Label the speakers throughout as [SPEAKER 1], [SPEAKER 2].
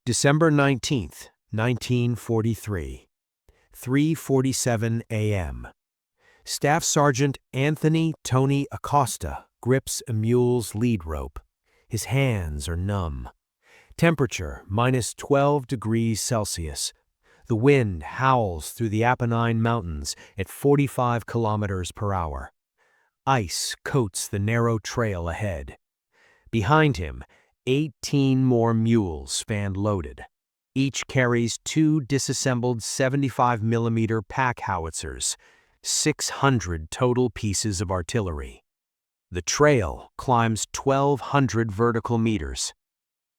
[SPEAKER 1] December 19th, 1943, 3:47 a.m. Staff Sergeant Anthony Tony Acosta grips a mule's lead rope. His hands are numb. Temperature -12 degrees Celsius. The wind howls through the Apennine Mountains at 45 kilometers per hour. Ice coats the narrow trail ahead. Behind him, 18 more mules stand loaded. Each carries 2 disassembled 75mm pack howitzers, 600 total pieces of artillery. The trail climbs 1,200 vertical meters.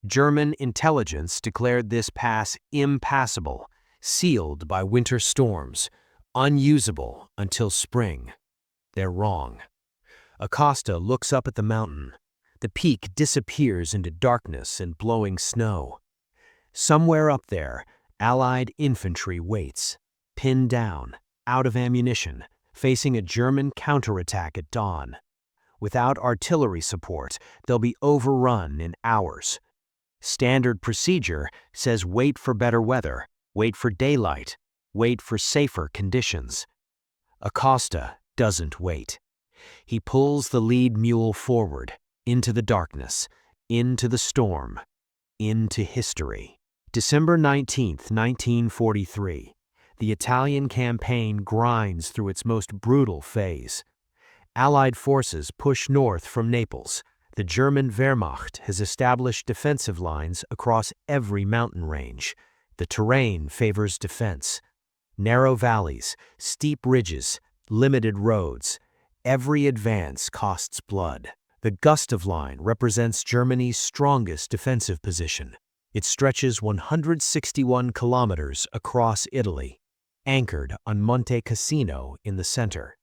[SPEAKER 1] German intelligence declared this pass impassable, sealed by winter storms, unusable until spring. They're wrong. Acosta looks up at the mountain. The peak disappears into darkness and blowing snow. Somewhere up there, Allied infantry waits, pinned down, out of ammunition, facing a German counterattack at dawn. Without artillery support, they'll be overrun in hours. Standard procedure says wait for better weather, wait for daylight, wait for safer conditions. Acosta doesn't wait. He pulls the lead mule forward, into the darkness, into the storm, into history. December 19th, 1943. The Italian campaign grinds through its most brutal phase. Allied forces push north from Naples. The German Wehrmacht has established defensive lines across every mountain range. The terrain favors defense. Narrow valleys, steep ridges, limited roads. Every advance costs blood. The Gustav Line represents Germany's strongest defensive position. It stretches 161 kilometers across Italy, anchored on Monte Cassino in the center.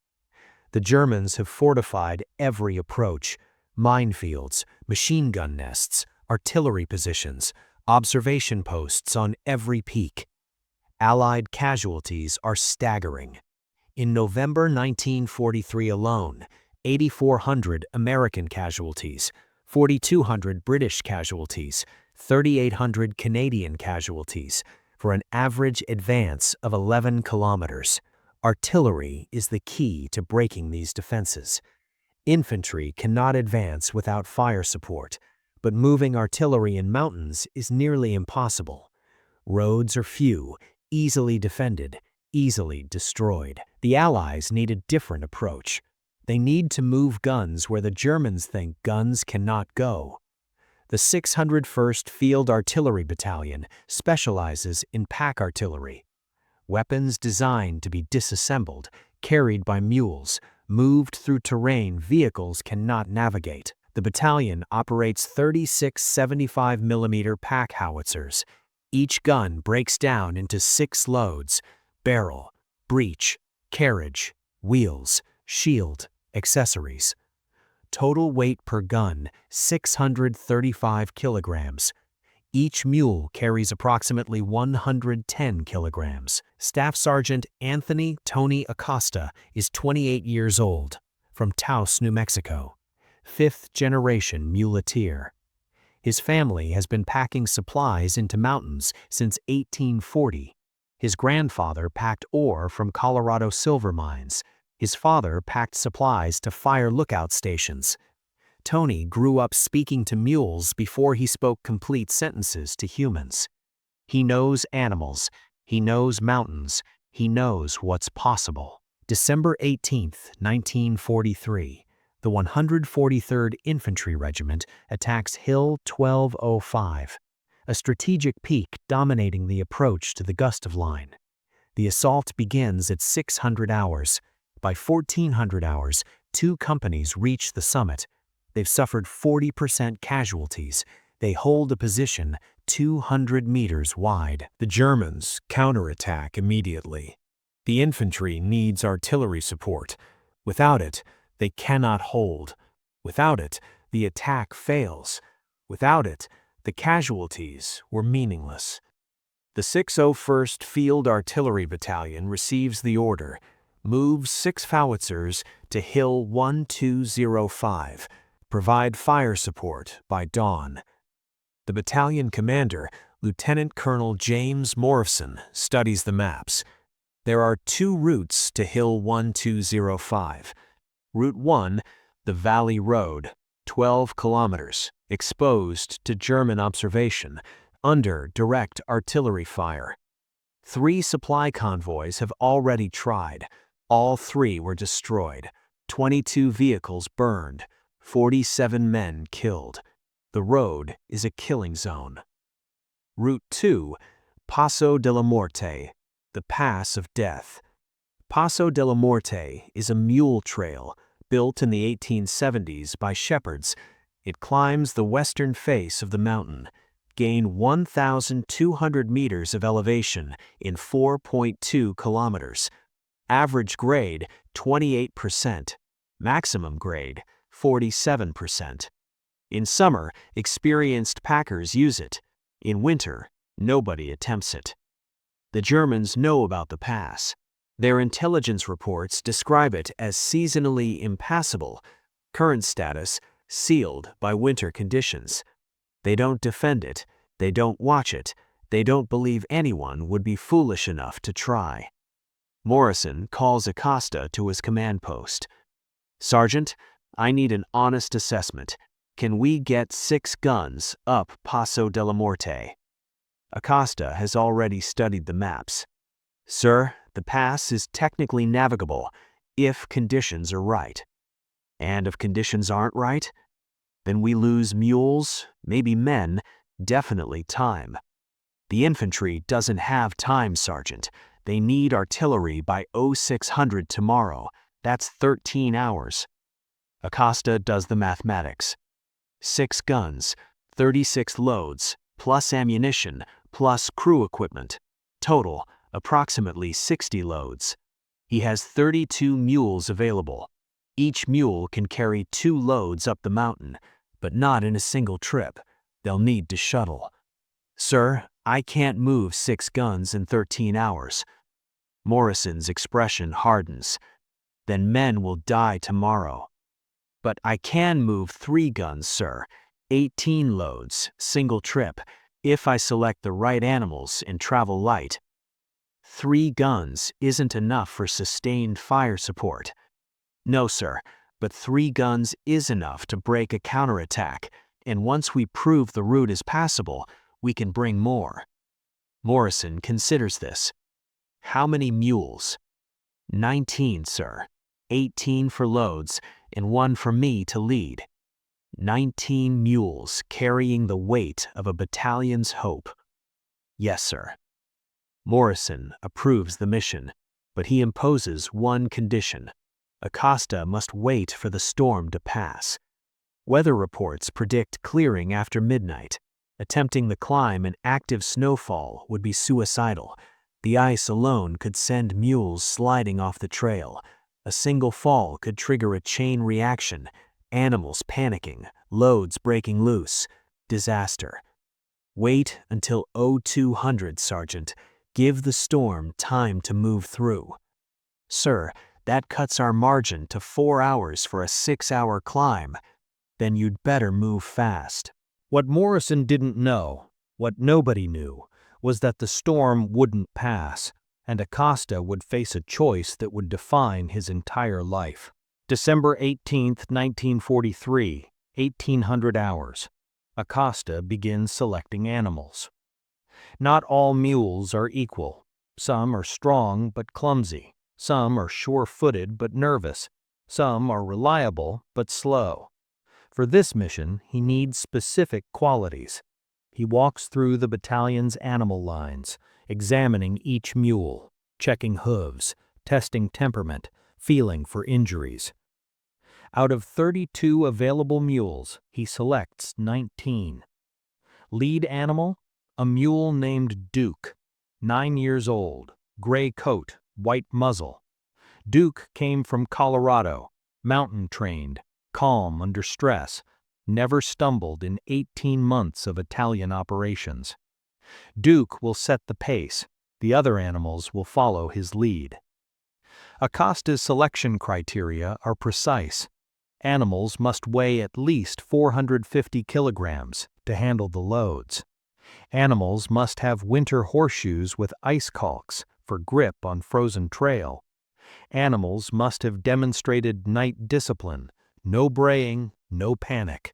[SPEAKER 1] The Germans have fortified every approach: minefields, machine gun nests, artillery positions, observation posts on every peak. Allied casualties are staggering. In November 1943 alone, 8,400 American casualties, 4,200 British casualties, 3,800 Canadian casualties, for an average advance of 11 kilometers. Artillery is the key to breaking these defenses. Infantry cannot advance without fire support, but moving artillery in mountains is nearly impossible. Roads are few, easily defended, easily destroyed. The Allies need a different approach. They need to move guns where the Germans think guns cannot go. The 601st Field Artillery Battalion specializes in pack artillery. Weapons designed to be disassembled, carried by mules, moved through terrain vehicles cannot navigate. The battalion operates 36 75mm pack howitzers. Each gun breaks down into 6 loads: barrel, breech, carriage, wheels, shield, accessories. Total weight per gun, 635 kilograms. Each mule carries approximately 110 kilograms. Staff Sergeant Anthony Tony Acosta is 28 years old, from Taos, New Mexico, 5th-generation muleteer. His family has been packing supplies into mountains since 1840. His grandfather packed ore from Colorado silver mines. His father packed supplies to fire lookout stations. Tony grew up speaking to mules before he spoke complete sentences to humans. He knows animals, he knows mountains, he knows what's possible. December 18th, 1943, the 143rd Infantry Regiment attacks Hill 1205, a strategic peak dominating the approach to the Gustav Line. The assault begins at 600 hours. By 1400 hours, 2 companies reach the summit. They've suffered 40% casualties. They hold a position 200 meters wide. The Germans counterattack immediately. The infantry needs artillery support. Without it, they cannot hold. Without it, the attack fails. Without it, the casualties were meaningless. The 601st Field Artillery Battalion receives the order: move 6 howitzers to Hill 1205. Provide fire support by dawn. The battalion commander, Lieutenant Colonel James Morrison studies the maps. There are 2 routes to Hill 1205. Route 1, the Valley Road, 12 kilometers, exposed to German observation, under direct artillery fire. 3 supply convoys have already tried. All 3 were destroyed. 22 vehicles burned. 47 men killed. The road is a killing zone. Route 2, Paso de la Morte, the Pass of Death. Paso de la Morte is a mule trail built in the 1870s by shepherds. It climbs the western face of the mountain, gain 1,200 meters of elevation in 4.2 kilometers. Average grade 28%, maximum grade 47%. In summer, experienced packers use it. In winter, nobody attempts it. The Germans know about the pass. Their intelligence reports describe it as seasonally impassable, current status sealed by winter conditions. They don't defend it, they don't watch it, they don't believe anyone would be foolish enough to try. Morrison calls Acosta to his command post. "Sergeant, I need an honest assessment. Can we get 6 guns up Paso de la Morte?" Acosta has already studied the maps. "Sir, the pass is technically navigable if conditions are right." "And if conditions aren't right?" "Then we lose mules, maybe men, definitely time." "The infantry doesn't have time, Sergeant. They need artillery by 0600 tomorrow. That's 13 hours. Acosta does the mathematics. 6 guns, 36 loads, plus ammunition, plus crew equipment. Total, approximately 60 loads. He has 32 mules available. Each mule can carry 2 loads up the mountain, but not in a single trip. They'll need to shuttle. "Sir, I can't move 6 guns in 13 hours. Morrison's expression hardens. "Then men will die tomorrow." "But I can move 3 guns, sir. 18 loads, single trip, if I select the right animals and travel light." 3 guns isn't enough for sustained fire support. "No, sir, but 3 guns is enough to break a counterattack, and once we prove the route is passable, we can bring more." Morrison considers this. "How many mules?" 19, sir. 18 for loads, and 1 for me to lead. 19 mules carrying the weight of a battalion's hope." "Yes, sir." Morrison approves the mission, but he imposes one condition. Acosta must wait for the storm to pass. Weather reports predict clearing after midnight. Attempting the climb in active snowfall would be suicidal. The ice alone could send mules sliding off the trail. A single fall could trigger a chain reaction, animals panicking, loads breaking loose. Disaster. "Wait until 0200, Sergeant. Give the storm time to move through." "Sir, that cuts our margin to 4 hours for a 6-hour climb." "Then you'd better move fast." What Morrison didn't know, what nobody knew, was that the storm wouldn't pass, and Acosta would face a choice that would define his entire life. December 18, 1943, 1800 hours. Acosta begins selecting animals. Not all mules are equal. Some are strong but clumsy. Some are sure-footed but nervous. Some are reliable but slow. For this mission, he needs specific qualities. He walks through the battalion's animal lines, examining each mule, checking hooves, testing temperament, feeling for injuries. Out of 32 available mules, he selects 19. Lead animal, a mule named Duke, 9 years old, gray coat, white muzzle. Duke came from Colorado, mountain-trained, calm under stress, never stumbled in 18 months of Italian operations. Duke will set the pace. The other animals will follow his lead. Acosta's selection criteria are precise. Animals must weigh at least 450 kilograms to handle the loads. Animals must have winter horseshoes with ice caulks for grip on frozen trail. Animals must have demonstrated night discipline, no braying, no panic.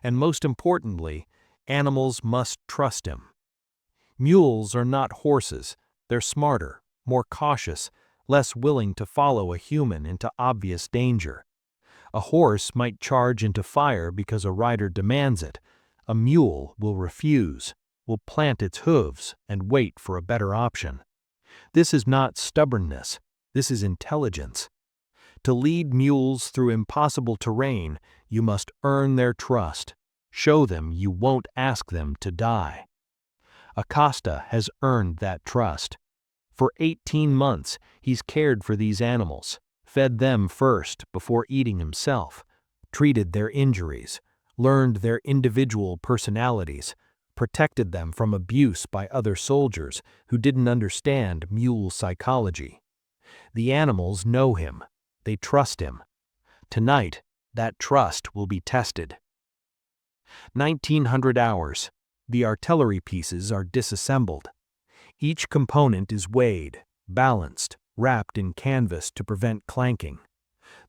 [SPEAKER 1] And most importantly, animals must trust him. Mules are not horses. They're smarter, more cautious, less willing to follow a human into obvious danger. A horse might charge into fire because a rider demands it. A mule will refuse, will plant its hooves and wait for a better option. This is not stubbornness. This is intelligence. To lead mules through impossible terrain, you must earn their trust. Show them you won't ask them to die. Acosta has earned that trust. For 18 months, he's cared for these animals, fed them first before eating himself, treated their injuries, learned their individual personalities, protected them from abuse by other soldiers who didn't understand mule psychology. The animals know him. They trust him. Tonight, that trust will be tested. 1900 hours. The artillery pieces are disassembled. Each component is weighed, balanced, wrapped in canvas to prevent clanking.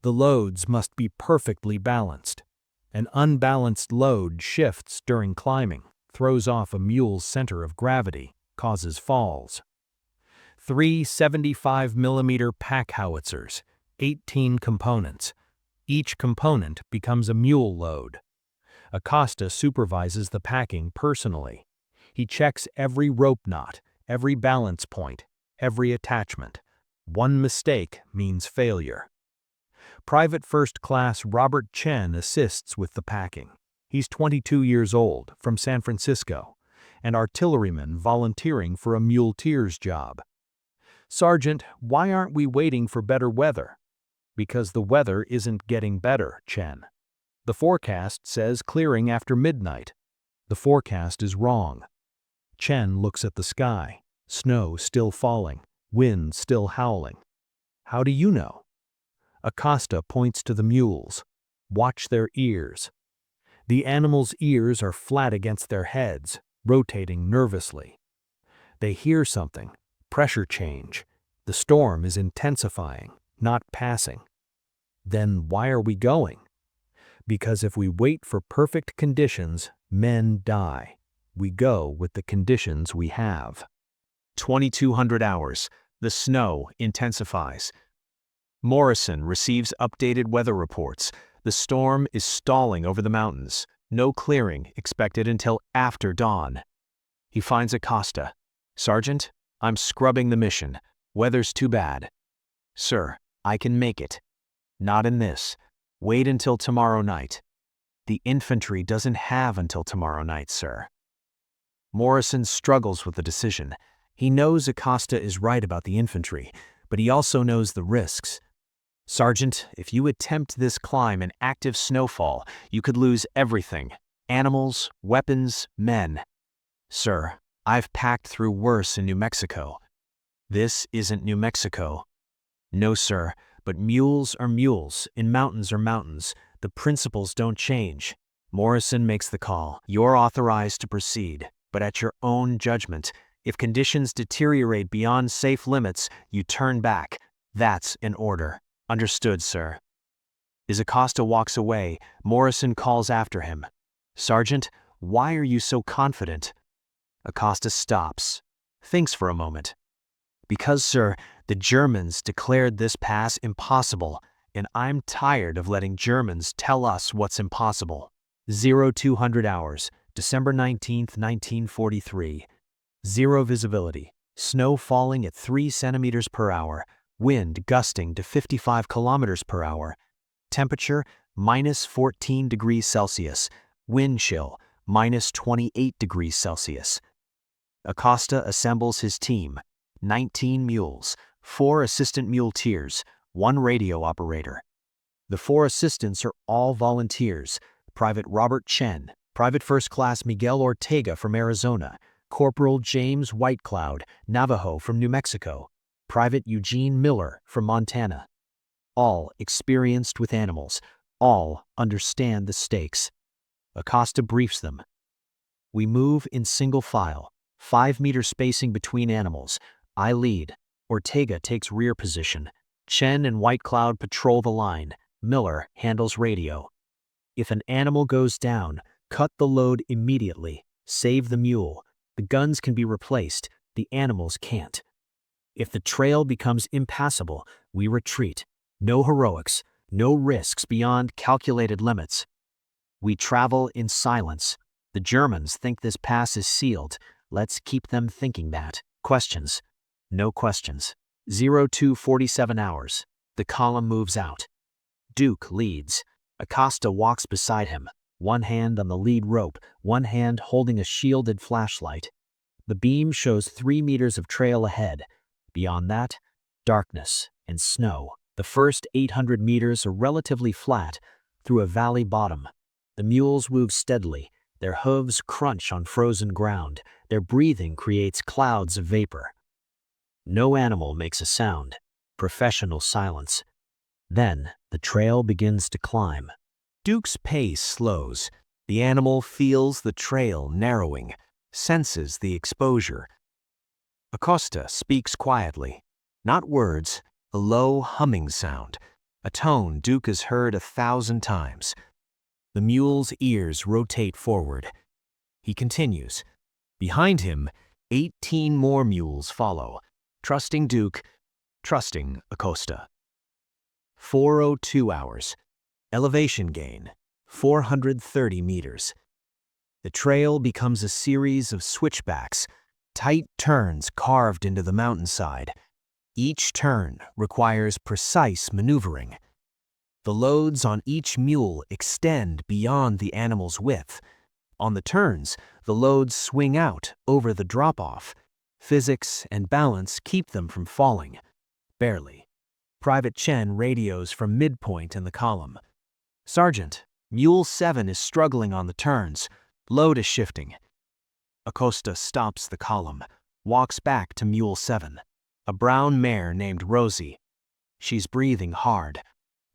[SPEAKER 1] The loads must be perfectly balanced. An unbalanced load shifts during climbing, throws off a mule's center of gravity, causes falls. 3 75mm pack howitzers, 18 components. Each component becomes a mule load. Acosta supervises the packing personally. He checks every rope knot, every balance point, every attachment. One mistake means failure. Private First Class Robert Chen assists with the packing. He's 22 years old, from San Francisco, an artilleryman volunteering for a muleteer's job. Sergeant, why aren't we waiting for better weather? Because the weather isn't getting better, Chen. The forecast says clearing after midnight. The forecast is wrong. Chen looks at the sky. Snow still falling, wind still howling. How do you know? Acosta points to the mules. Watch their ears. The animals' ears are flat against their heads, rotating nervously. They hear something. Pressure change. The storm is intensifying, not passing. Then why are we going? Because if we wait for perfect conditions, men die. We go with the conditions we have. 2200 hours. The snow intensifies. Morrison receives updated weather reports. The storm is stalling over the mountains. No clearing expected until after dawn. He finds Acosta. Sergeant, I'm scrubbing the mission. Weather's too bad. Sir, I can make it. Not in this. Wait until tomorrow night. The infantry doesn't have until tomorrow night, sir. Morrison struggles with the decision. He knows Acosta is right about the infantry, but he also knows the risks. Sergeant, if you attempt this climb in active snowfall, you could lose everything. Animals, weapons, men. Sir, I've packed through worse in New Mexico. This isn't New Mexico. No, sir, but mules are mules, and mountains are mountains. The principles don't change. Morrison makes the call. You're authorized to proceed, but at your own judgment. If conditions deteriorate beyond safe limits, you turn back. That's an order. Understood, sir. As Acosta walks away, Morrison calls after him. Sergeant, why are you so confident? Acosta stops, thinks for a moment. Because, sir, the Germans declared this pass impossible, and I'm tired of letting Germans tell us what's impossible. 0200 hours, December 19th, 1943. Zero visibility, snow falling at 3 centimeters per hour, wind gusting to 55 kilometers per hour. Temperature, minus 14 degrees Celsius. Wind chill, minus 28 degrees Celsius. Acosta assembles his team. 19 mules, 4 assistant muleteers, 1 radio operator. The 4 assistants are all volunteers. Private Robert Chen, Private First Class Miguel Ortega from Arizona, Corporal James Whitecloud, Navajo from New Mexico, Private Eugene Miller from Montana. All experienced with animals, all understand the stakes. Acosta briefs them.
[SPEAKER 2] We move in single file, 5-meter spacing between animals. I lead. Ortega takes rear position. Chen and White Cloud patrol the line. Miller handles radio. If an animal goes down, cut the load immediately. Save the mule. The guns can be replaced. The animals can't. If the trail becomes impassable, we retreat. No heroics, no risks beyond calculated limits. We travel in silence. The Germans think this pass is sealed. Let's keep them thinking that. Questions? No questions. 02:47 hours. The column moves out. Duke leads. Acosta walks beside him, one hand on the lead rope, one hand holding a shielded flashlight. The beam shows 3 meters of trail ahead. Beyond that, darkness and snow. The first 800 meters are relatively flat through a valley bottom. The mules move steadily. Their hooves crunch on frozen ground. Their breathing creates clouds of vapor. No animal makes a sound. Professional silence. Then the trail begins to climb.
[SPEAKER 1] Duke's pace slows. The animal feels the trail narrowing, senses the exposure. Acosta speaks quietly. Not words, a low humming sound, a tone Duke has heard 1,000 times. The mule's ears rotate forward. He continues. Behind him, 18 more mules follow, trusting Duke, trusting Acosta. 4:02 hours. Elevation gain, 430 meters. The trail becomes a series of switchbacks, tight turns carved into the mountainside. Each turn requires precise maneuvering. The loads on each mule extend beyond the animal's width. On the turns, the loads swing out over the drop-off. Physics and balance keep them from falling. Barely. Private Chen radios from midpoint in the column. Sergeant, Mule 7 is struggling on the turns. Load is shifting. Acosta stops the column, walks back to Mule 7, a brown mare named Rosie. She's breathing hard.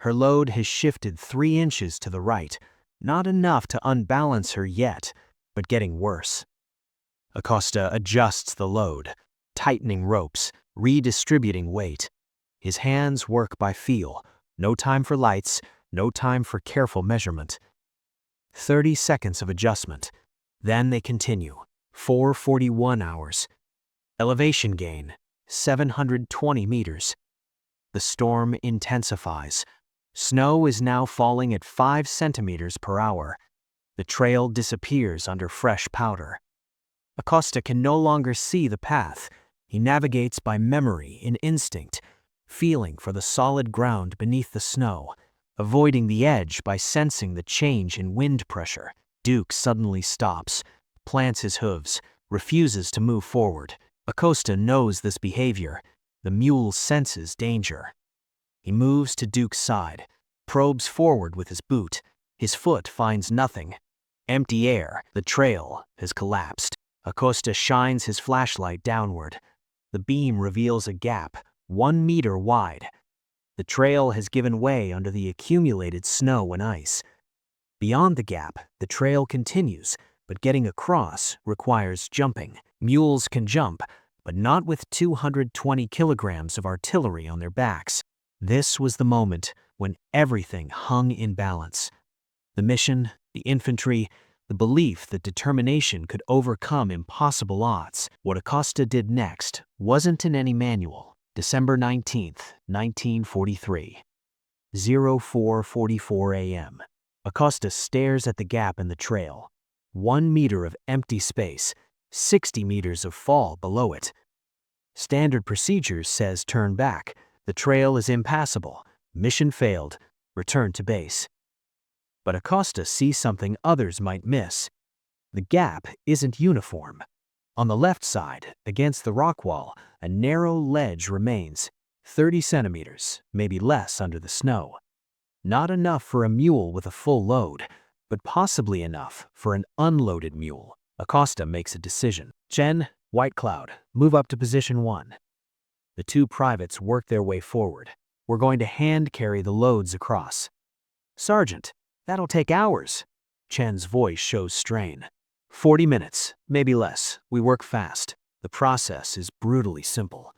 [SPEAKER 1] Her load has shifted 3 inches to the right, not enough to unbalance her yet, but getting worse. Acosta adjusts the load, tightening ropes, redistributing weight. His hands work by feel. No time for lights, no time for careful measurement. 30 seconds of adjustment. Then they continue. 4:41 hours. Elevation gain, 720 meters. The storm intensifies. Snow is now falling at 5 centimeters per hour. The trail disappears under fresh powder. Acosta can no longer see the path. He navigates by memory and instinct, feeling for the solid ground beneath the snow, avoiding the edge by sensing the change in wind pressure. Duke suddenly stops, plants his hooves, refuses to move forward. Acosta knows this behavior. The mule senses danger. He moves to Duke's side, probes forward with his boot. His foot finds nothing. Empty air. The trail has collapsed. Acosta shines his flashlight downward. The beam reveals a gap, 1 meter wide. The trail has given way under the accumulated snow and ice. Beyond the gap, the trail continues, but getting across requires jumping. Mules can jump, but not with 220 kilograms of artillery on their backs. This was the moment when everything hung in balance. The mission, the infantry, the belief that determination could overcome impossible odds. What Acosta did next wasn't in any manual. December 19th, 1943. 04:44 a.m. Acosta stares at the gap in the trail. 1 meter of empty space, 60 meters of fall below it. Standard procedures says turn back. The trail is impassable. Mission failed. Return to base. But Acosta sees something others might miss. The gap isn't uniform. On the left side, against the rock wall, a narrow ledge remains, 30 centimeters, maybe less under the snow. Not enough for a mule with a full load, but possibly enough for an unloaded mule. Acosta makes a decision. Chen, White Cloud, move up to position 1. The 2 privates work their way forward. We're going to hand carry the loads across. Sergeant, that'll take hours. Chen's voice shows strain.
[SPEAKER 2] 40 minutes, maybe less. We work fast. The process is brutally simple.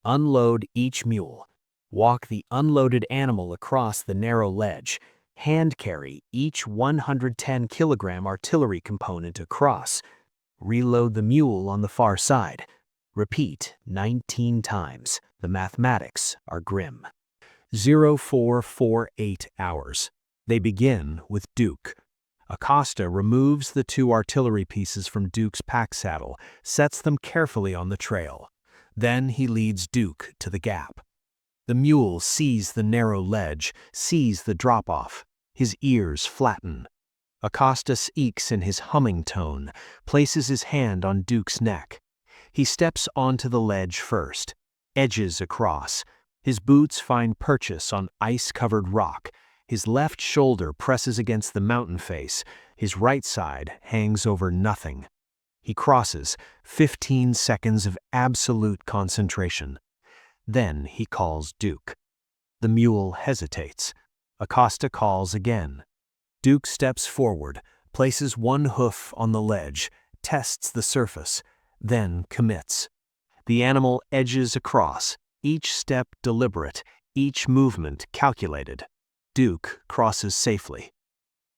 [SPEAKER 2] Unload each mule. Walk the unloaded animal across the narrow ledge. Hand carry each 110-kilogram artillery component across. Reload the mule on the far side. Repeat 19 times. The mathematics are grim. 0448 hours. They begin with Duke. Acosta removes the 2 artillery pieces from Duke's pack saddle, sets them carefully on the trail. Then he leads Duke to the gap. The mule sees the narrow ledge, sees the drop-off. His ears flatten. Acosta speaks in his humming tone, places his hand on Duke's neck. He steps onto the ledge first, edges across. His boots find purchase on ice-covered rock. His left shoulder presses against the mountain face. His right side hangs over nothing. He crosses, 15 seconds of absolute concentration. Then he calls Duke. The mule hesitates. Acosta calls again. Duke steps forward, places one hoof on the ledge, tests the surface, then commits. The animal edges across, each step deliberate, each movement calculated. Duke crosses safely.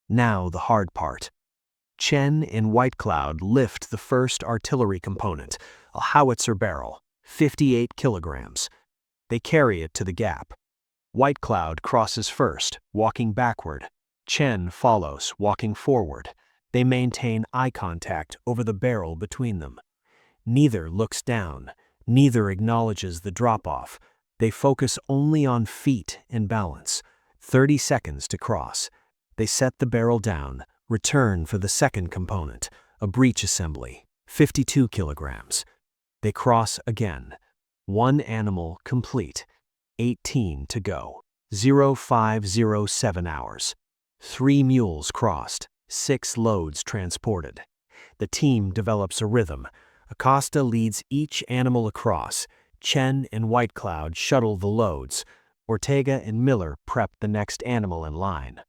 [SPEAKER 2] Now the hard part. Chen and White Cloud lift the first artillery component, a howitzer barrel, 58 kilograms. They carry it to the gap. White Cloud crosses first, walking backward. Chen follows, walking forward. They maintain eye contact over the barrel between them. Neither looks down. Neither acknowledges the drop-off. They focus only on feet and balance. 30 seconds to cross. They set the barrel down, return for the second component, a breech assembly, 52 kilograms. They cross again. One animal complete. 18 to go. 0507 hours. 3 mules crossed, 6 loads transported. The team develops a rhythm. Acosta leads each animal across. Chen and White Cloud shuttle the loads. Ortega and Miller prep the next animal in line.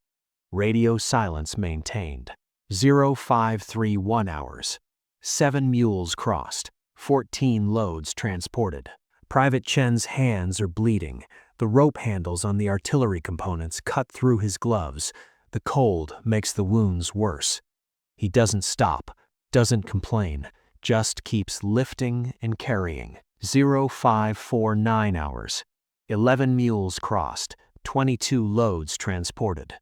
[SPEAKER 2] Radio silence maintained. 0531 hours. 7 mules crossed, 14 loads transported. Private Chen's hands are bleeding. The rope handles on the artillery components cut through his gloves. The cold makes the wounds worse. He doesn't stop, doesn't complain, just keeps lifting and carrying. 0549 hours. 11 mules crossed, 22 loads transported.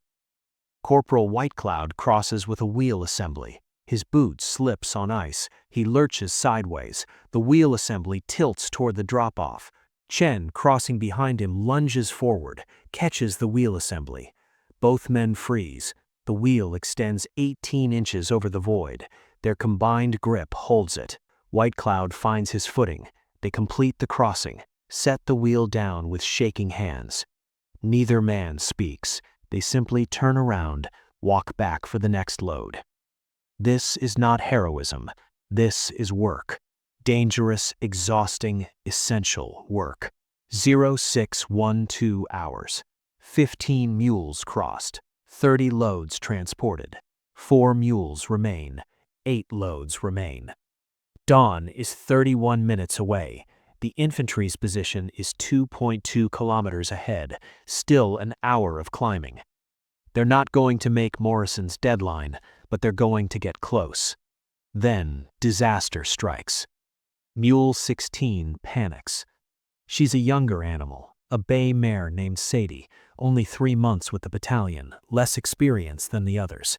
[SPEAKER 2] Corporal White Cloud crosses with a wheel assembly. His boot slips on ice. He lurches sideways. The wheel assembly tilts toward the drop-off. Chen, crossing behind him, lunges forward, catches the wheel assembly. Both men freeze. The wheel extends 18 inches over the void. Their combined grip holds it. White Cloud finds his footing. They complete the crossing, set the wheel down with shaking hands. Neither man speaks. They simply turn around, walk back for the next load. This is not heroism. This is work. Dangerous, exhausting, essential work. 0612 hours. 15 mules crossed. 30 loads transported. 4 mules remain. 8 loads remain. Dawn is 31 minutes away. The infantry's position is 2.2 kilometers ahead, still an hour of climbing. They're not going to make Morrison's deadline, but they're going to get close. Then disaster strikes. Mule 16 panics. She's a younger animal, a bay mare named Sadie, only 3 months with the battalion, less experienced than the others.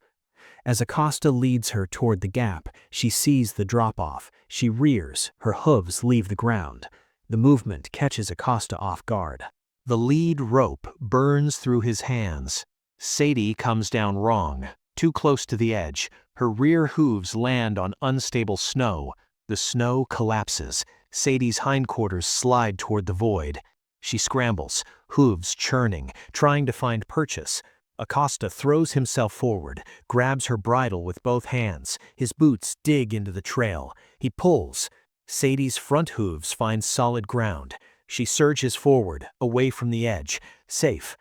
[SPEAKER 2] As Acosta leads her toward the gap, she sees the drop-off. She rears, her hooves leave the ground. The movement catches Acosta off guard. The lead rope burns through his hands. Sadie comes down wrong, too close to the edge. Her rear hooves land on unstable snow. The snow collapses. Sadie's hindquarters slide toward the void. She scrambles, hooves churning, trying to find purchase. Acosta throws himself forward, grabs her bridle with both hands. His boots dig into the trail. He pulls. Sadie's front hooves find solid ground. She surges forward, away from the edge, safe.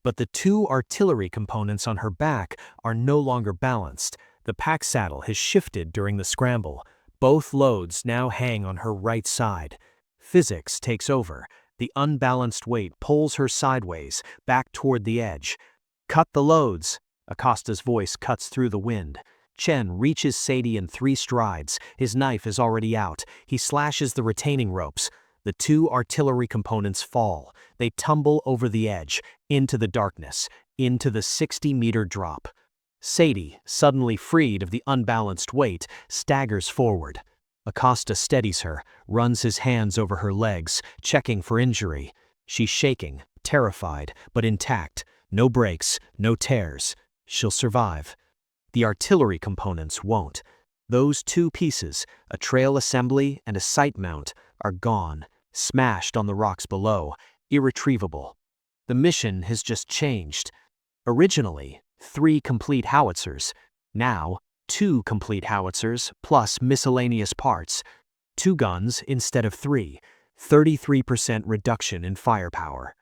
[SPEAKER 2] But the 2 artillery components on her back are no longer balanced.
[SPEAKER 1] The pack saddle has shifted during the scramble. Both loads now hang on her right side. Physics takes over. The unbalanced weight pulls her sideways, back toward the edge. "Cut the loads!" Acosta's voice cuts through the wind. Chen reaches Sadie in 3 strides. His knife is already out. He slashes the retaining ropes. The 2 artillery components fall. They tumble over the edge, into the darkness, into the 60-meter drop. Sadie, suddenly freed of the unbalanced weight, staggers forward. Acosta steadies her, runs his hands over her legs, checking for injury. She's shaking, terrified, but intact. No breaks, no tears. She'll survive. The artillery components won't. Those 2 pieces, a trail assembly and a sight mount, are gone, smashed on the rocks below, irretrievable. The mission has just changed. Originally, 3 complete howitzers. Now, 2 complete howitzers plus miscellaneous parts. 2 guns instead of 3. 33% reduction in firepower.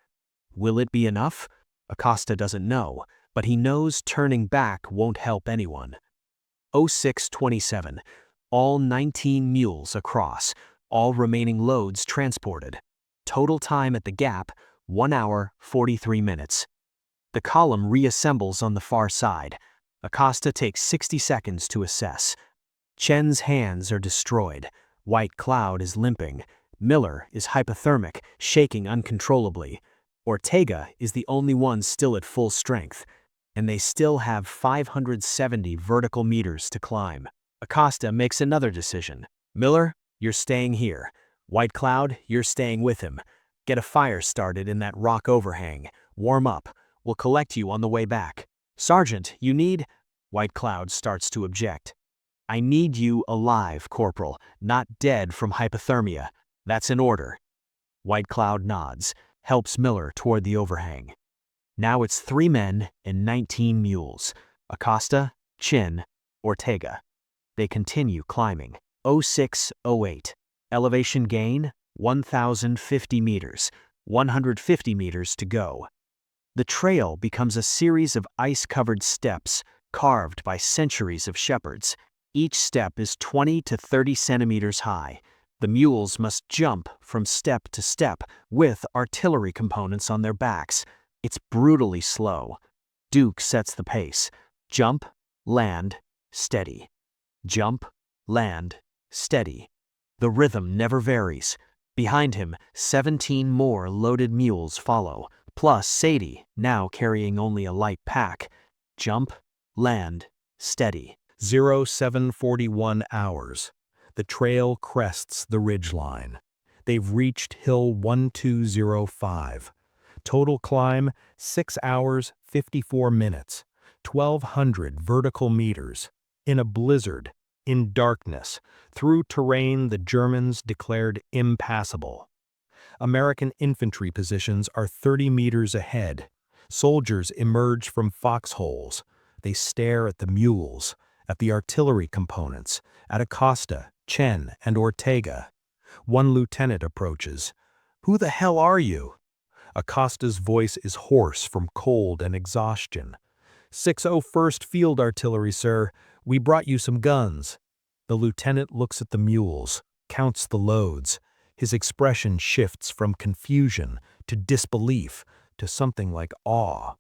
[SPEAKER 1] Will it be enough? Acosta doesn't know, but he knows turning back won't help anyone. 06:27. All 19 mules across, all remaining loads transported. Total time at the gap, 1 hour, 43 minutes. The column reassembles on the far side. Acosta takes 60 seconds to assess. Chen's hands are destroyed. White Cloud is limping. Miller is hypothermic, shaking uncontrollably. Ortega is the only one still at full strength. And they still have 570 vertical meters to climb. Acosta makes another decision. "Miller, you're staying here. White Cloud, you're staying with him. Get a fire started in that rock overhang. Warm up. We'll collect you on the way back." "Sergeant, you need—" White Cloud starts to object. "I need you alive, Corporal, not dead from hypothermia. That's an order." White Cloud nods, helps Miller toward the overhang. Now it's 3 men and 19 mules. Acosta, Chen, Ortega. They continue climbing. 06:08. Elevation gain, 1,050 meters. 150 meters to go. The trail becomes a series of ice-covered steps carved by centuries of shepherds. Each step is 20 to 30 centimeters high. The mules must jump from step to step with artillery components on their backs. It's brutally slow. Duke sets the pace. Jump, land, steady. Jump, land, steady. The rhythm never varies. Behind him, 17 more loaded mules follow, plus Sadie, now carrying only a light pack. Jump, land, steady.
[SPEAKER 3] 0741 hours. The trail crests the ridgeline. They've reached Hill 1205. Total climb, 6 hours, 54 minutes. 1,200 vertical meters. In a blizzard, in darkness, through terrain the Germans declared impassable. American infantry positions are 30 meters ahead. Soldiers emerge from foxholes. They stare at the mules, at the artillery components, at Acosta, Chen, and Ortega. One lieutenant approaches. "Who the hell are you?" Acosta's voice is hoarse from cold and exhaustion. 601st Field Artillery, sir. We brought you some guns." The lieutenant looks at the mules, counts the loads. His expression shifts from confusion to disbelief to something like awe.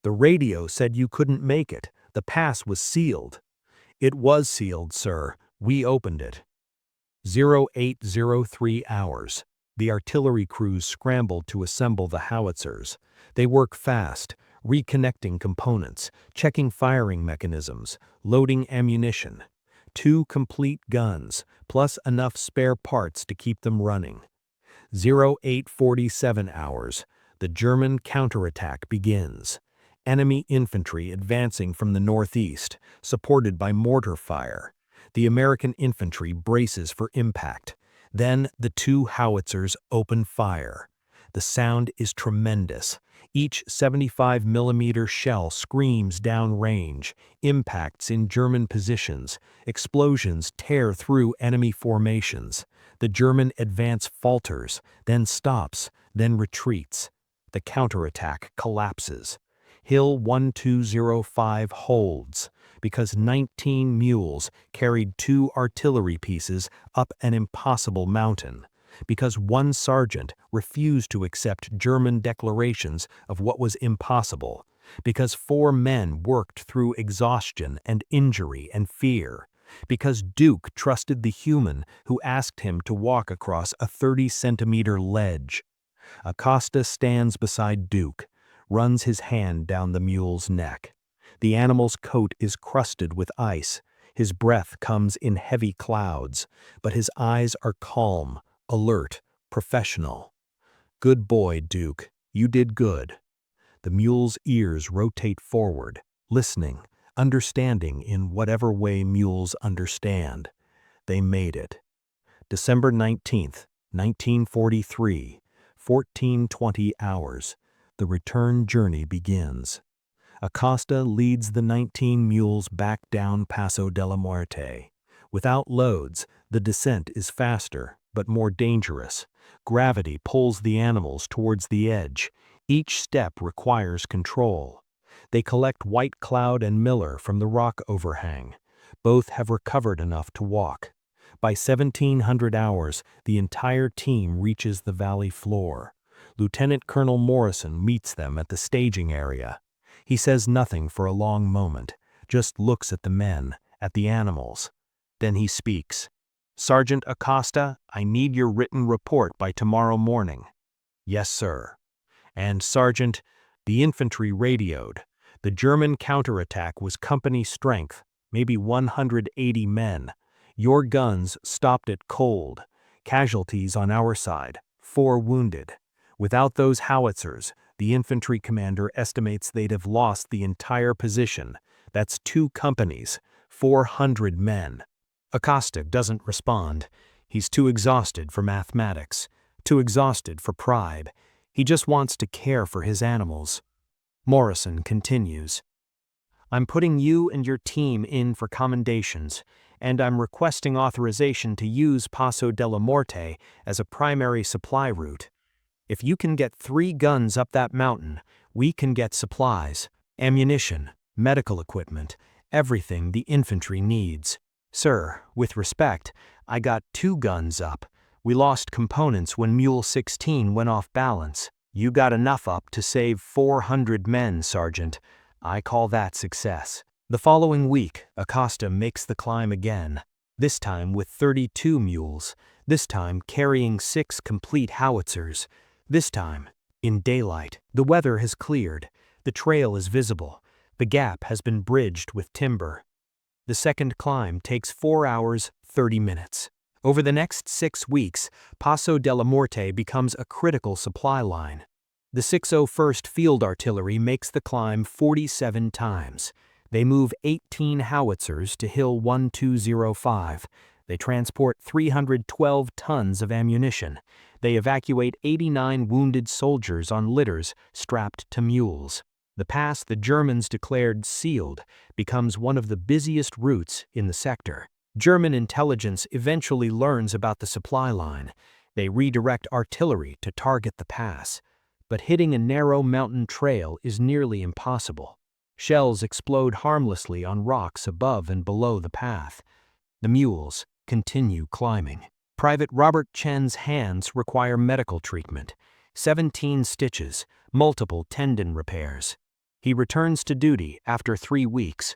[SPEAKER 3] "The radio said you couldn't make it. The pass was sealed." "It was sealed, sir. We opened it." 0803 hours. The artillery crews scrambled to assemble the howitzers. They work fast, reconnecting components, checking firing mechanisms, loading ammunition. 2 complete guns, plus enough spare parts to keep them running. 0847 hours. The German counterattack begins. Enemy infantry advancing from the northeast, supported by mortar fire. The American infantry braces for impact. Then the 2 howitzers open fire. The sound is tremendous. Each 75mm shell screams downrange, impacts in German positions. Explosions tear through enemy formations. The German advance falters, then stops, then retreats. The counterattack collapses. Hill 1205 holds. because 19 mules carried 2 artillery pieces up an impassable mountain, because one sergeant refused to accept German declarations of what was impossible, because 4 men worked through exhaustion and injury and fear, because Duke trusted the human who asked him to walk across a 30-centimeter ledge. Acosta stands beside Duke, runs his hand down the mule's neck. The animal's coat is crusted with ice. His breath comes in heavy clouds, but his eyes are calm, alert, professional. Good boy, Duke. You did good. The mule's ears rotate forward, listening, understanding in whatever way mules understand. They made it. December 19th, 1943, 14:20 hours. The return journey begins. Acosta leads the 19 mules back down Paso de la Muerte. Without loads, the descent is faster, but more dangerous. Gravity pulls the animals towards the edge. Each step requires control. They collect White Cloud and Miller from the rock overhang. Both have recovered enough to walk. By 1700 hours, the entire team reaches the valley floor. Lieutenant Colonel Morrison meets them at the staging area. He says nothing for a long moment, just looks at the men, at the animals. Then he speaks. "Sergeant Acosta, I need your written report by tomorrow morning." "Yes, sir." "And Sergeant, the infantry radioed. The German counterattack was company strength, maybe 180 men. Your guns stopped it cold. Casualties on our side, 4 wounded. Without those howitzers, the infantry commander estimates they'd have lost the entire position. That's 2 companies, 400 men. Acosta doesn't respond. He's too exhausted for mathematics, too exhausted for pride. He just wants to care for his animals. Morrison continues. "I'm putting you and your team in for commendations, and I'm requesting authorization to use Paso de la Muerte as a primary supply route. If you can get 3 guns up that mountain, we can get supplies, ammunition, medical equipment, everything the infantry needs. Sir, with respect, I got 2 guns up. We lost components when Mule 16 went off balance. You got enough up to save 400 men, Sergeant. I call that success." The following week, Acosta makes the climb again, this time with 32 mules, this time carrying 6 complete howitzers, this time in daylight. The weather has cleared, the trail is visible, the gap has been bridged with timber. The second climb takes 4 hours, 30 minutes. Over the next 6 weeks, Paso de la Muerte becomes a critical supply line. The 601st Field Artillery makes the climb 47 times. They move 18 howitzers to Hill 1205. They transport 312 tons of ammunition. They evacuate 89 wounded soldiers on litters strapped to mules. The pass the Germans declared sealed becomes one of the busiest routes in the sector. German intelligence eventually learns about the supply line. They redirect artillery to target the pass. But hitting a narrow mountain trail is nearly impossible. Shells explode harmlessly on rocks above and below the path. The mules continue climbing. Private Robert Chen's hands require medical treatment. 17 stitches, multiple tendon repairs. He returns to duty after 3 weeks.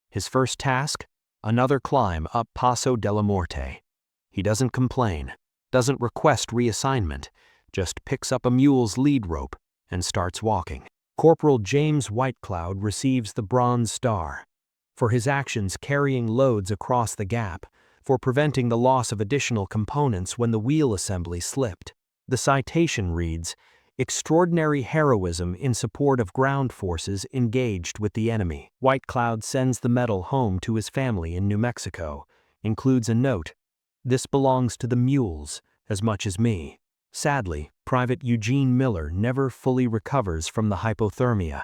[SPEAKER 3] His first task? Another climb up Paso de la Muerte. He doesn't complain, doesn't request reassignment, just picks up a mule's lead rope and starts walking. Corporal James Whitecloud receives the Bronze Star for his actions carrying loads across the gap, for preventing the loss of additional components when the wheel assembly slipped. The citation reads, "Extraordinary heroism in support of ground forces engaged with the enemy." Whitecloud sends the medal home to his family in New Mexico, includes a note, "This belongs to the mules as much as me." Sadly, Private Eugene Miller never fully recovers from the hypothermia.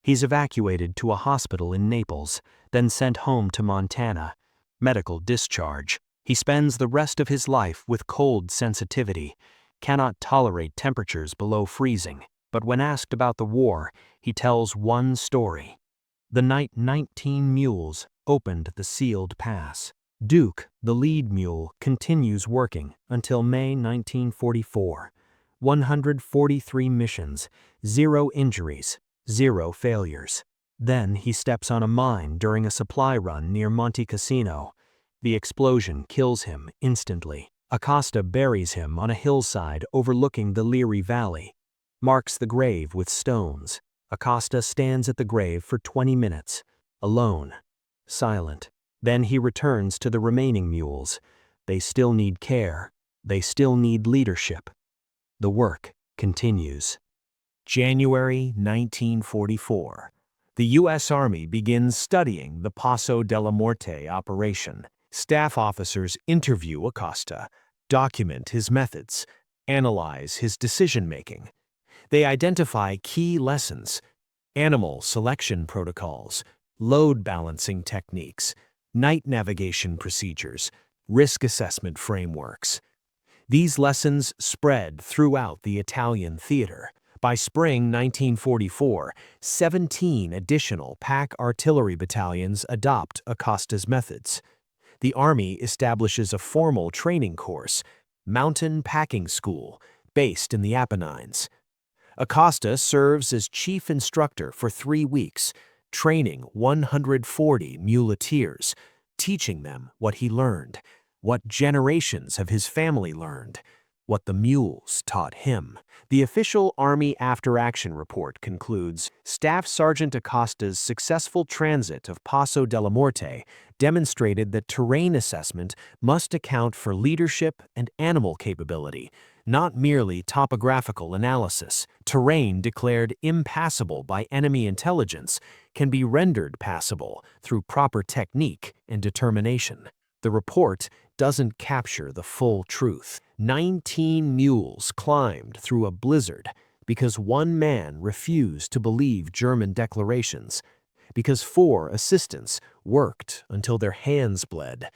[SPEAKER 3] He's evacuated to a hospital in Naples, then sent home to Montana. Medical discharge. He spends the rest of his life with cold sensitivity, cannot tolerate temperatures below freezing, but when asked about the war, he tells one story. The night 19 mules opened the sealed pass. Duke, the lead mule, continues working until May 1944. 143 missions, 0 injuries, 0 failures. Then he steps on a mine during a supply run near Monte Cassino. The explosion kills him instantly. Acosta buries him on a hillside overlooking the Leary Valley, marks the grave with stones. Acosta stands at the grave for 20 minutes, alone, silent. Then he returns to the remaining mules. They still need care. They still need leadership. The work continues.
[SPEAKER 1] January 1944. The U.S. Army begins studying the Paso de la Morte operation. Staff officers interview Acosta, document his methods, analyze his decision-making. They identify key lessons, animal selection protocols, load balancing techniques, night navigation procedures, risk assessment frameworks. These lessons spread throughout the Italian theater. By spring 1944, 17 additional pack artillery battalions adopt Acosta's methods. The Army establishes a formal training course, Mountain Packing School, based in the Apennines. Acosta serves as chief instructor for 3 weeks, training 140 muleteers, teaching them what he learned, what generations of his family learned, what the mules taught him. The official Army after-action report concludes, Staff Sergeant Acosta's successful transit of Paso de la Morte demonstrated that terrain assessment must account for leadership and animal capability, not merely topographical analysis. Terrain declared impassable by enemy intelligence can be rendered passable through proper technique and determination. The report doesn't capture the full truth. 19 mules climbed through a blizzard because one man refused to believe German declarations, because 4 assistants worked until their hands bled,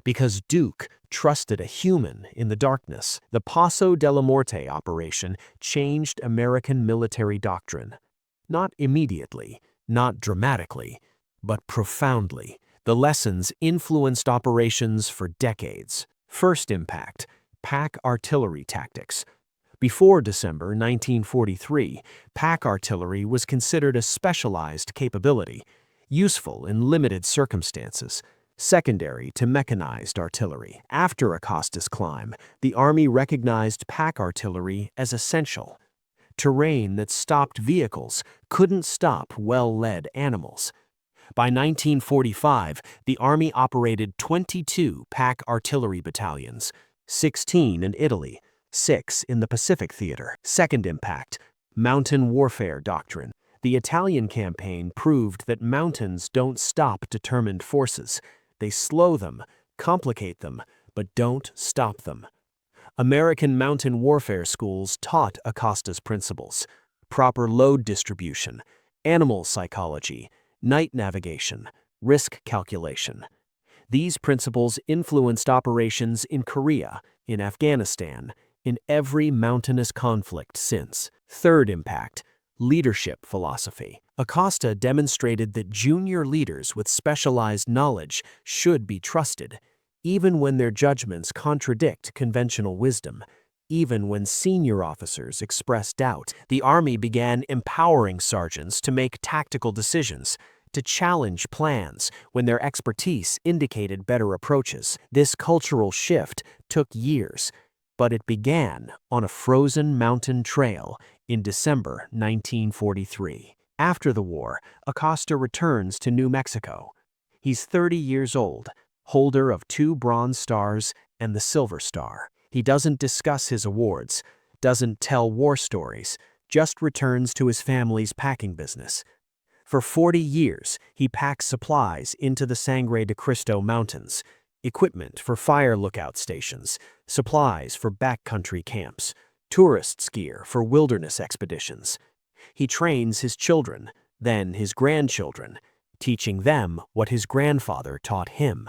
[SPEAKER 1] because Duke trusted a human in the darkness. The Paso de la Morte operation changed American military doctrine. Not immediately, not dramatically, but profoundly. The lessons influenced operations for decades. First impact, pack artillery tactics. Before December 1943, pack artillery was considered a specialized capability, useful in limited circumstances, secondary to mechanized artillery. After Acosta's climb, the Army recognized pack artillery as essential. Terrain that stopped vehicles couldn't stop well-led animals. By 1945, the Army operated 22 pack artillery battalions, 16 in Italy, 6 in the Pacific Theater. Second impact, mountain warfare doctrine. The Italian campaign proved that mountains don't stop determined forces. They slow them, complicate them, but don't stop them. American mountain warfare schools taught Acosta's principles: proper load distribution, animal psychology, night navigation, risk calculation. These principles influenced operations in Korea, in Afghanistan, in every mountainous conflict since. Third impact, leadership philosophy. Acosta demonstrated that junior leaders with specialized knowledge should be trusted, even when their judgments contradict conventional wisdom. Even when senior officers express doubt, the Army began empowering sergeants to make tactical decisions, to challenge plans when their expertise indicated better approaches. This cultural shift took years, but it began on a frozen mountain trail in December 1943. After the war, Acosta returns to New Mexico. He's 30 years old, holder of 2 Bronze Stars and the Silver Star. He doesn't discuss his awards, doesn't tell war stories, just returns to his family's packing business. For 40 years, he packs supplies into the Sangre de Cristo Mountains, equipment for fire lookout stations, supplies for backcountry camps, tourist gear for wilderness expeditions. He trains his children, then his grandchildren, teaching them what his grandfather taught him: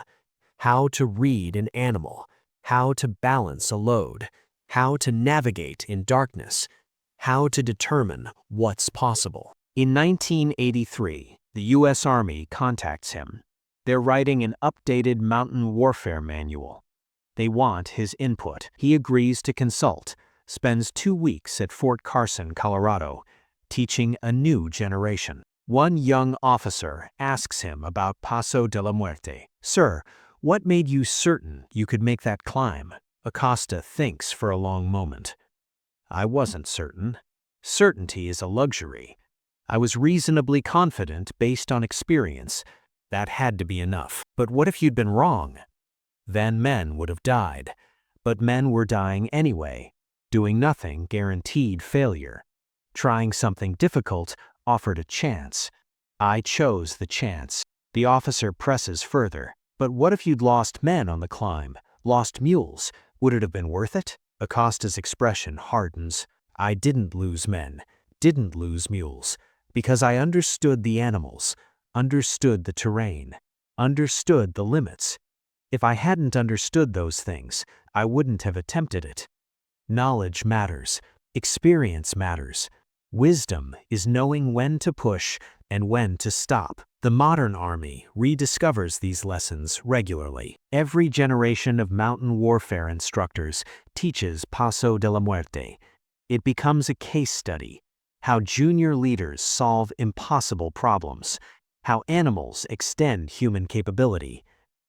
[SPEAKER 1] how to read an animal, how to balance a load, how to navigate in darkness, how to determine what's possible. In 1983,
[SPEAKER 2] The U.S. Army contacts him. They're writing an updated mountain warfare manual. They want his input. He agrees to consult, spends 2 weeks at Fort Carson, Colorado, teaching a new generation. One young officer asks him about Paso de la Muerte. "Sir, what made you certain you could make that climb?" Acosta thinks for a long moment. "I wasn't certain. Certainty is a luxury. I was reasonably confident based on experience. That had to be enough. But what if you'd been wrong? Then men would have died. But men were dying anyway. Doing nothing guaranteed failure. Trying something difficult offered a chance. I chose the chance." The officer presses further. "But what if you'd lost men on the climb? Lost mules? Would it have been worth it?" Acosta's expression hardens. "I didn't lose men, didn't lose mules, because I understood the animals, understood the terrain, understood the limits. If I hadn't understood those things, I wouldn't have attempted it. Knowledge matters. Experience matters. Wisdom is knowing when to push and when to stop." The modern army rediscovers these lessons regularly. Every generation of mountain warfare instructors teaches Paso de la Muerte. It becomes a case study. How junior leaders solve impossible problems. How animals extend human capability.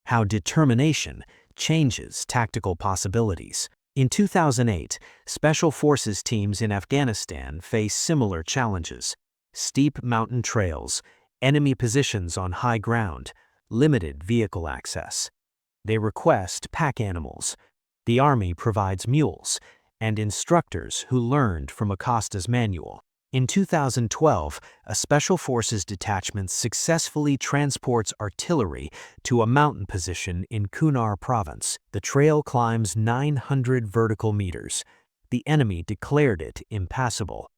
[SPEAKER 2] How determination changes tactical possibilities. In 2008, Special Forces teams in Afghanistan face similar challenges. Steep mountain trails, enemy positions on high ground, limited vehicle access. They request pack animals. The Army provides mules and instructors who learned from Acosta's manual. In 2012, a Special Forces detachment successfully transports artillery to a mountain position in Kunar province. The trail climbs 900 vertical meters. The enemy declared it impassable.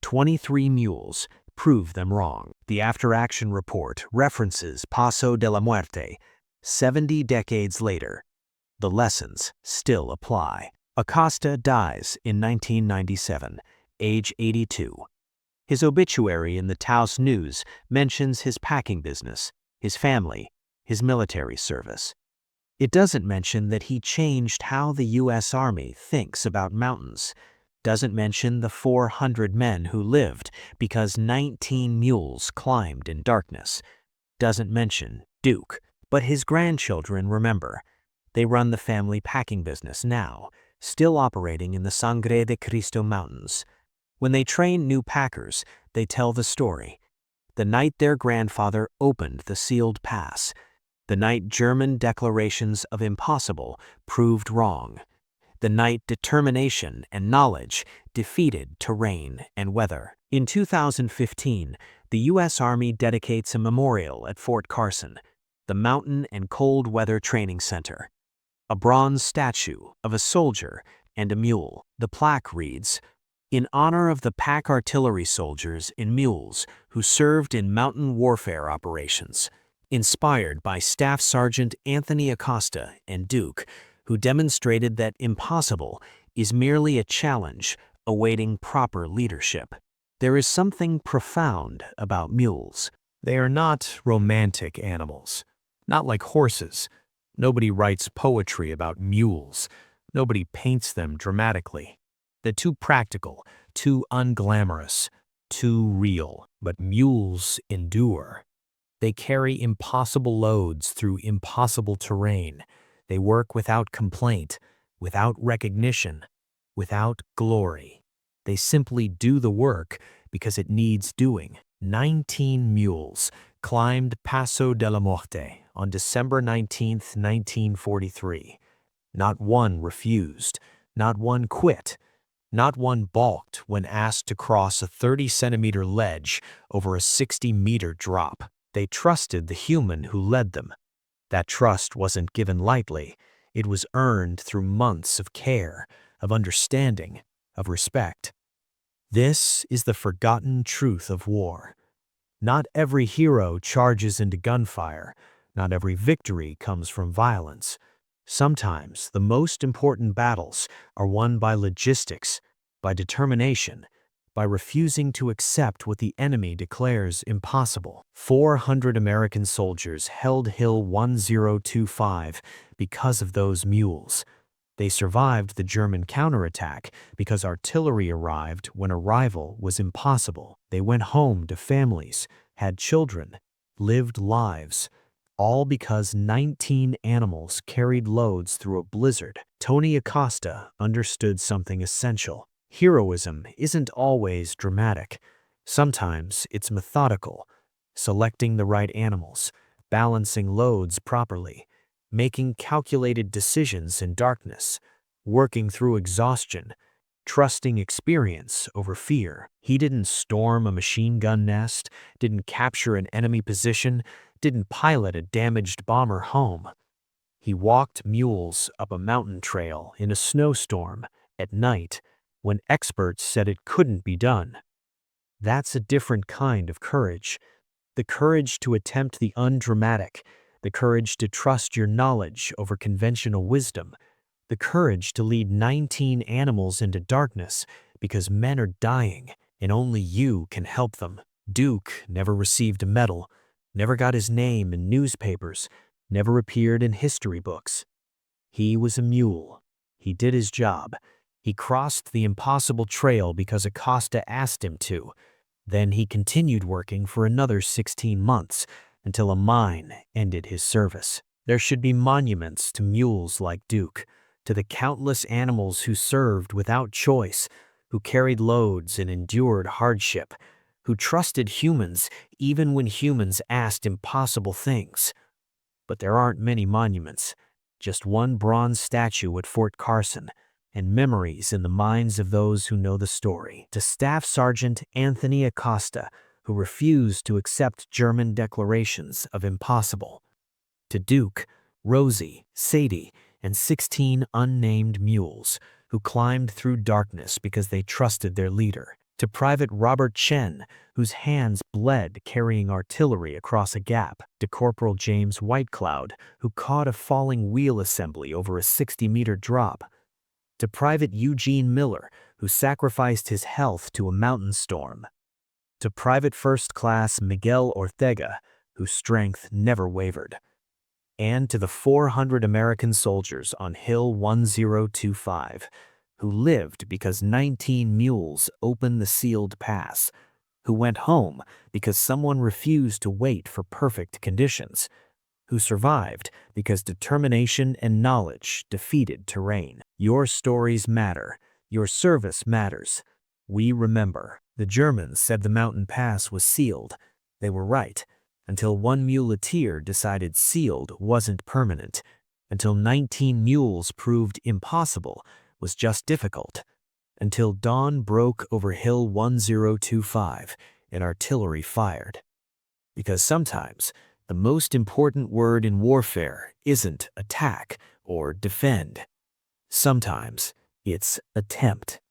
[SPEAKER 2] 23 mules prove them wrong. The after-action report references Paso de la Muerte 70 decades later. The lessons still apply. Acosta dies in 1997, age 82. His obituary in the Taos News mentions his packing business, his family, his military service. It doesn't mention that he changed how the U.S. Army thinks about mountains. Doesn't mention the 400 men who lived because 19 mules climbed in darkness. Doesn't mention Duke, but his grandchildren remember. They run the family packing business now, still operating in the Sangre de Cristo Mountains. When they train new packers, they tell the story. The night their grandfather opened the sealed pass. The night German declarations of impossible proved wrong. The night determination and knowledge defeated terrain and weather. In 2015, the U.S. Army dedicates a memorial at Fort Carson, the Mountain and Cold Weather Training Center. A bronze statue of a soldier and a mule. The plaque reads, "In honor of the pack artillery soldiers in Mules who served in mountain warfare operations, inspired by Staff Sergeant Anthony Acosta and Duke, who demonstrated that impossible is merely a challenge awaiting proper leadership." There is something profound about mules.
[SPEAKER 3] They are not romantic animals, not like horses. Nobody writes poetry about mules. Nobody paints them dramatically. They're too practical, too unglamorous, too real. But mules endure. They carry impossible loads through impossible terrain. They work without complaint, without recognition, without glory. They simply do the work because it needs doing. 19 mules climbed Paso de la Muerte on December 19, 1943. Not one refused, not one quit, not one balked when asked to cross a 30-centimeter ledge over a 60-meter drop. They trusted the human who led them. That trust wasn't given lightly. It was earned through months of care, of understanding, of respect. This is the forgotten truth of war. Not every hero charges into gunfire. Not every victory comes from violence. Sometimes the most important battles are won by logistics, by determination,
[SPEAKER 2] by refusing to accept what the enemy declares impossible. 400 American soldiers held Hill 1025 because of those mules. They survived the German counterattack because artillery arrived when arrival was impossible. They went home to families, had children, lived lives, all because 19 animals carried loads through a blizzard. Tony Acosta understood something essential. Heroism isn't always dramatic. Sometimes it's methodical, selecting the right animals, balancing loads properly, making calculated decisions in darkness, working through exhaustion, trusting experience over fear. He didn't storm a machine gun nest, didn't capture an enemy position, didn't pilot a damaged bomber home. He walked mules up a mountain trail in a snowstorm at night when experts said it couldn't be done. That's a different kind of courage. The courage to attempt the undramatic, the courage to trust your knowledge over conventional wisdom, the courage to lead 19 animals into darkness because men are dying and only you can help them. Duke never received a medal, never got his name in newspapers, never appeared in history books. He was a mule. He did his job. He crossed the impossible trail because Acosta asked him to. Then he continued working for another 16 months until a mine ended his service. There should be monuments to mules like Duke, to the countless animals who served without choice, who carried loads and endured hardship, who trusted humans even when humans asked impossible things. But there aren't many monuments, just one bronze statue at Fort Carson, and memories in the minds of those who know the story. To Staff Sergeant Anthony Acosta, who refused to accept German declarations of impossible. To Duke, Rosie, Sadie, and 16 unnamed mules who climbed through darkness because they trusted their leader. To Private Robert Chen, whose hands bled carrying artillery across a gap. To Corporal James Whitecloud, who caught a falling wheel assembly over a 60-meter drop. To Private Eugene Miller, who sacrificed his health to a mountain storm. To Private First Class Miguel Ortega, whose strength never wavered. And to the 400 American soldiers on Hill 1025, who lived because 19 mules opened the sealed pass, who went home because someone refused to wait for perfect conditions, who survived because determination and knowledge defeated terrain. Your stories matter. Your service matters. We remember. The Germans said the mountain pass was sealed. They were right, until one muleteer decided sealed wasn't permanent, until 19 mules proved impossible was just difficult, until dawn broke over Hill 1025 and artillery fired. Because sometimes the most important word in warfare isn't attack or defend. Sometimes it's attempt.